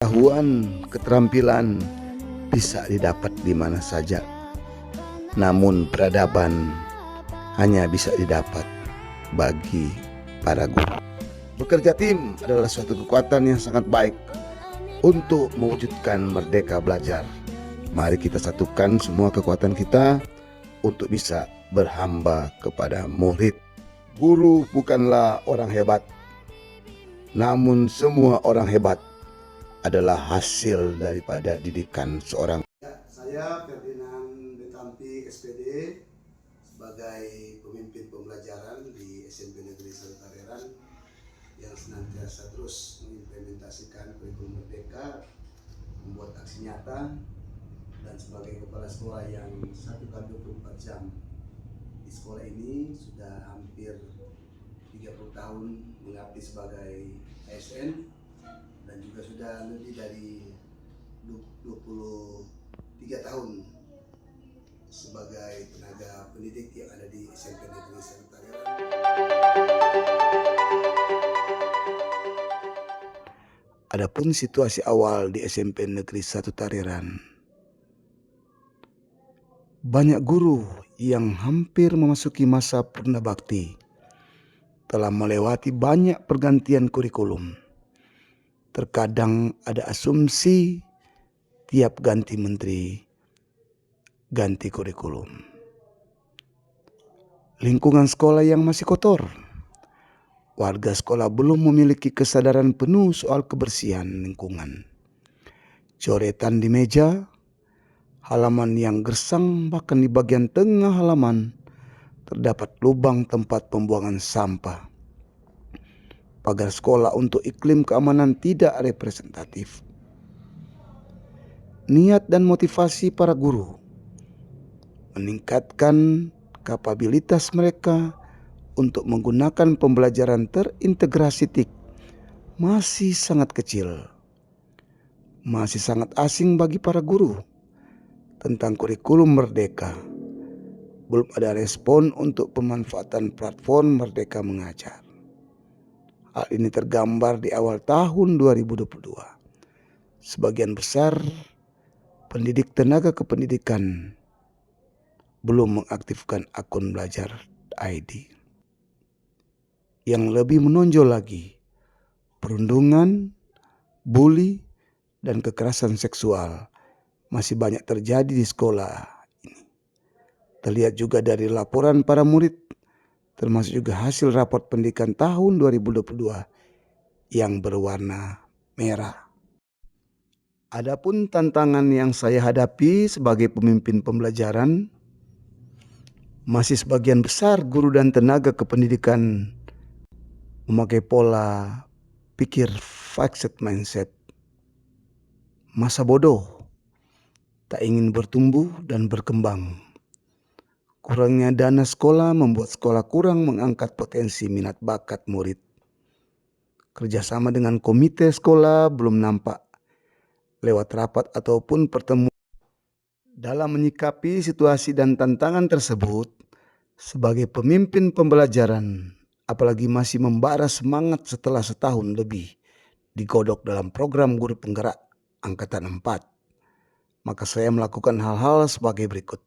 Pengetahuan, keterampilan bisa didapat di mana saja. Namun peradaban hanya bisa didapat bagi para guru. Bekerja tim adalah suatu kekuatan yang sangat baik untuk mewujudkan merdeka belajar. Mari kita satukan semua kekuatan kita untuk bisa berhamba kepada murid. Guru bukanlah orang hebat, namun semua orang hebat adalah hasil daripada didikan seorang. Saya Ferdinand Betampi SPD sebagai pemimpin pembelajaran di SMP Negeri 1 Tareran yang senantiasa terus mengimplementasikan kurikulum merdeka, membuat aksi nyata, dan sebagai kepala sekolah yang 1x24 jam di sekolah ini sudah hampir 30 tahun mengabdi sebagai ASN dan juga sudah lebih dari 23 tahun sebagai tenaga pendidik yang ada di SMP Negeri 1 Tareran. Adapun situasi awal di SMP Negeri 1 Tareran, banyak guru yang hampir memasuki masa purna bakti telah melewati banyak pergantian kurikulum. Terkadang ada asumsi tiap ganti menteri, ganti kurikulum. Lingkungan sekolah yang masih kotor. Warga sekolah belum memiliki kesadaran penuh soal kebersihan lingkungan. Coretan di meja, halaman yang gersang, bahkan di bagian tengah halaman terdapat lubang tempat pembuangan sampah. Pagar sekolah untuk iklim keamanan tidak representatif. Niat dan motivasi para guru meningkatkan kapabilitas mereka untuk menggunakan pembelajaran terintegrasi TIK masih sangat kecil. Masih sangat asing bagi para guru tentang kurikulum merdeka. Belum ada respon untuk pemanfaatan platform Merdeka Mengajar. Hal ini tergambar di awal tahun 2022. Sebagian besar pendidik tenaga kependidikan belum mengaktifkan akun belajar ID. Yang lebih menonjol lagi, perundungan, bully, dan kekerasan seksual masih banyak terjadi di sekolah ini. Terlihat juga dari laporan para murid, termasuk juga hasil raport pendidikan tahun 2022 yang berwarna merah. Adapun tantangan yang saya hadapi sebagai pemimpin pembelajaran, masih sebagian besar guru dan tenaga kependidikan memakai pola pikir fixed mindset, masa bodoh, tak ingin bertumbuh dan berkembang. Kurangnya dana sekolah membuat sekolah kurang mengangkat potensi minat bakat murid. Kerjasama dengan komite sekolah belum nampak lewat rapat ataupun pertemuan. Dalam menyikapi situasi dan tantangan tersebut, sebagai pemimpin pembelajaran, apalagi masih membara semangat setelah setahun lebih digodok dalam program guru penggerak angkatan 4, maka saya melakukan hal-hal sebagai berikut.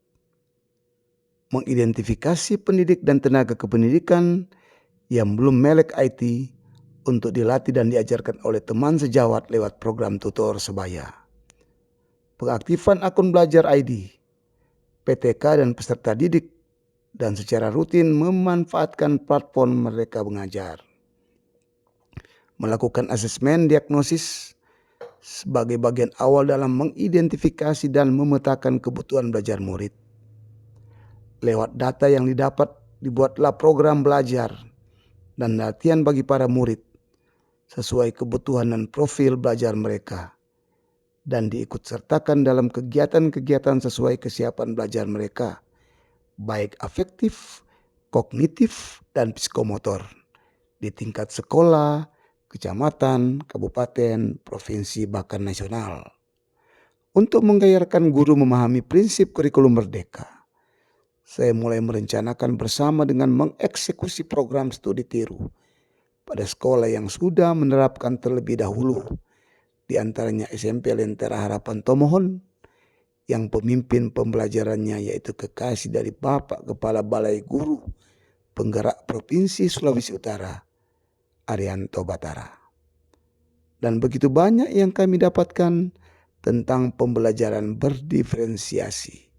Mengidentifikasi pendidik dan tenaga kependidikan yang belum melek IT untuk dilatih dan diajarkan oleh teman sejawat lewat program tutor sebaya. Pengaktifan akun belajar ID, PTK dan peserta didik, dan secara rutin memanfaatkan platform Merdeka Mengajar. Melakukan asesmen diagnosis sebagai bagian awal dalam mengidentifikasi dan memetakan kebutuhan belajar murid. Lewat data yang didapat, dibuatlah program belajar dan latihan bagi para murid sesuai kebutuhan dan profil belajar mereka, dan diikutsertakan dalam kegiatan-kegiatan sesuai kesiapan belajar mereka, baik afektif, kognitif, dan psikomotor di tingkat sekolah, kecamatan, kabupaten, provinsi, bahkan nasional. Untuk menggairahkan guru memahami prinsip kurikulum merdeka, saya mulai merencanakan bersama dengan mengeksekusi program studi tiru pada sekolah yang sudah menerapkan terlebih dahulu di antaranya SMP Lentera Harapan Tomohon, yang pemimpin pembelajarannya yaitu kekasih dari Bapak Kepala Balai Guru Penggerak Provinsi Sulawesi Utara, Arianto Batara. Dan begitu banyak yang kami dapatkan tentang pembelajaran berdiferensiasi.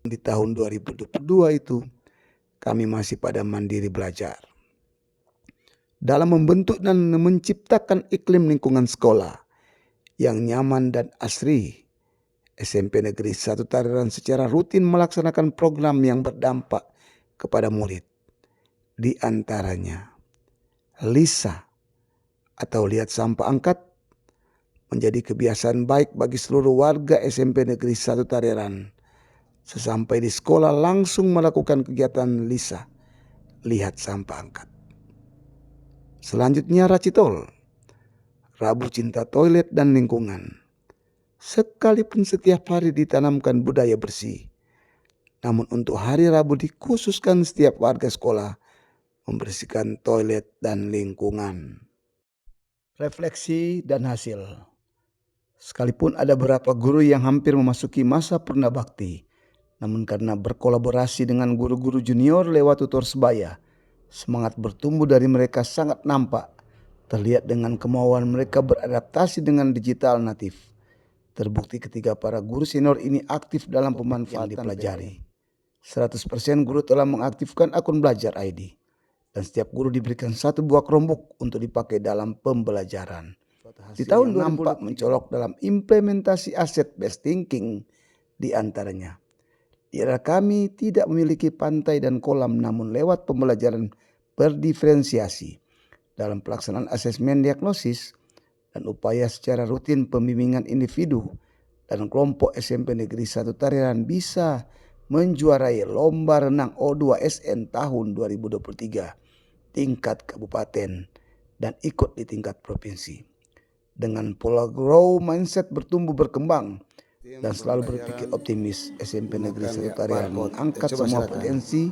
Di tahun 2022 itu kami masih pada mandiri belajar. Dalam membentuk dan menciptakan iklim lingkungan sekolah yang nyaman dan asri, SMP Negeri 1 Tareran secara rutin melaksanakan program yang berdampak kepada murid. Di antaranya LISA atau lihat sampah angkat menjadi kebiasaan baik bagi seluruh warga SMP Negeri 1 Tareran. Sesampai di sekolah langsung melakukan kegiatan LISA, lihat sampah angkat. Selanjutnya Racitol, Rabu Cinta Toilet dan Lingkungan. Sekalipun setiap hari ditanamkan budaya bersih, namun untuk hari Rabu dikhususkan setiap warga sekolah membersihkan toilet dan lingkungan. Refleksi dan hasil. Sekalipun ada beberapa guru yang hampir memasuki masa purna bakti, namun karena berkolaborasi dengan guru-guru junior lewat tutor sebaya, semangat bertumbuh dari mereka sangat nampak, terlihat dengan kemauan mereka beradaptasi dengan digital natif. Terbukti ketika para guru senior ini aktif dalam pemanfaatan dipelajari. 100% guru telah mengaktifkan akun belajar ID, dan setiap guru diberikan 1 buah Chromebook untuk dipakai dalam pembelajaran. Di tahun 2023 nampak mencolok dalam implementasi aset based thinking di antaranya. Di era kami tidak memiliki pantai dan kolam, namun lewat pembelajaran berdiferensiasi dalam pelaksanaan asesmen diagnosis dan upaya secara rutin pembimbingan individu dan kelompok SMP Negeri 1 Tareran bisa menjuarai lomba renang O2SN tahun 2023 tingkat kabupaten dan ikut di tingkat provinsi. Dengan pola grow mindset bertumbuh berkembang dan selalu berpikir optimis, SMP Negeri 1 Tareran mengangkat semua potensi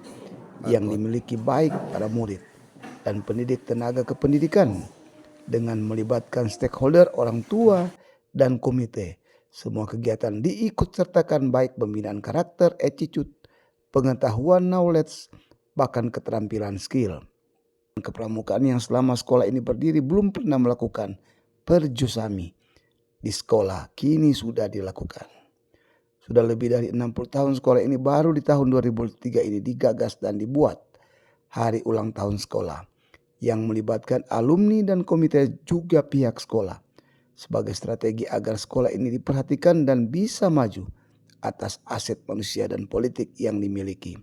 yang dimiliki baik para murid dan pendidik tenaga kependidikan dengan melibatkan stakeholder, orang tua, dan komite. Semua kegiatan diikut sertakan baik pembinaan karakter, attitude, pengetahuan, knowledge, bahkan keterampilan skill. Kepramukaan yang selama sekolah ini berdiri belum pernah melakukan perjusami di sekolah, kini sudah dilakukan. Sudah lebih dari 60 tahun sekolah ini, baru di tahun 2003 ini digagas dan dibuat hari ulang tahun sekolah yang melibatkan alumni dan komite juga pihak sekolah sebagai strategi agar sekolah ini diperhatikan dan bisa maju atas aset manusia dan politik yang dimiliki.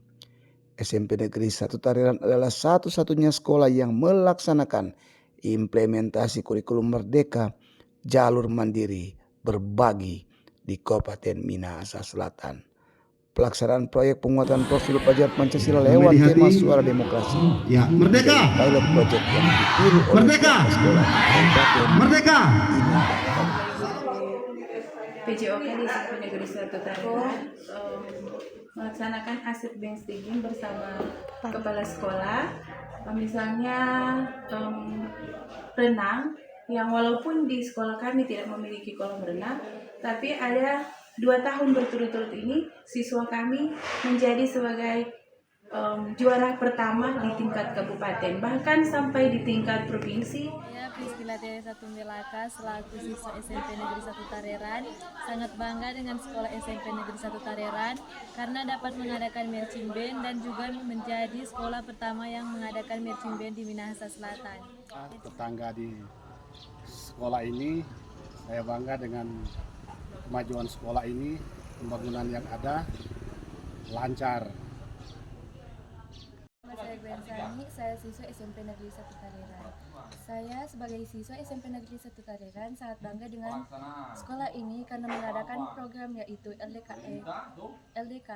SMP Negeri 1 Tareran adalah satu-satunya sekolah yang melaksanakan implementasi kurikulum merdeka jalur mandiri berbagi di Kabupaten Minahasa Selatan. Pelaksanaan proyek penguatan profil pelajar Pancasila lewat tema suara demokrasi. Ya, merdeka. Pilot project yang ditiru oleh Merdeka. sekolah Kabupaten Merdeka. PJOK di SMP Negeri 1 Tareran melaksanakan aset based thinking bersama kepala sekolah. Misalnya renang, yang walaupun di sekolah kami tidak memiliki kolam renang, tapi ada 2 tahun berturut-turut ini siswa kami menjadi sebagai juara pertama di tingkat kabupaten, bahkan sampai di tingkat provinsi. Saya Priscila Teresa Tumbelaka selaku siswa SMP Negeri 1 Tareran sangat bangga dengan sekolah SMP Negeri 1 Tareran karena dapat mengadakan marching band dan juga menjadi sekolah pertama yang mengadakan marching band di Minahasa Selatan. Tetangga di sekolah ini, saya bangga dengan kemajuan sekolah ini, pembangunan yang ada lancar. Saya Glenn Sani, saya siswa SMP Negeri 1 Tareran. Saya sebagai siswa SMP Negeri 1 Tareran sangat bangga dengan sekolah ini karena mengadakan program yaitu LDK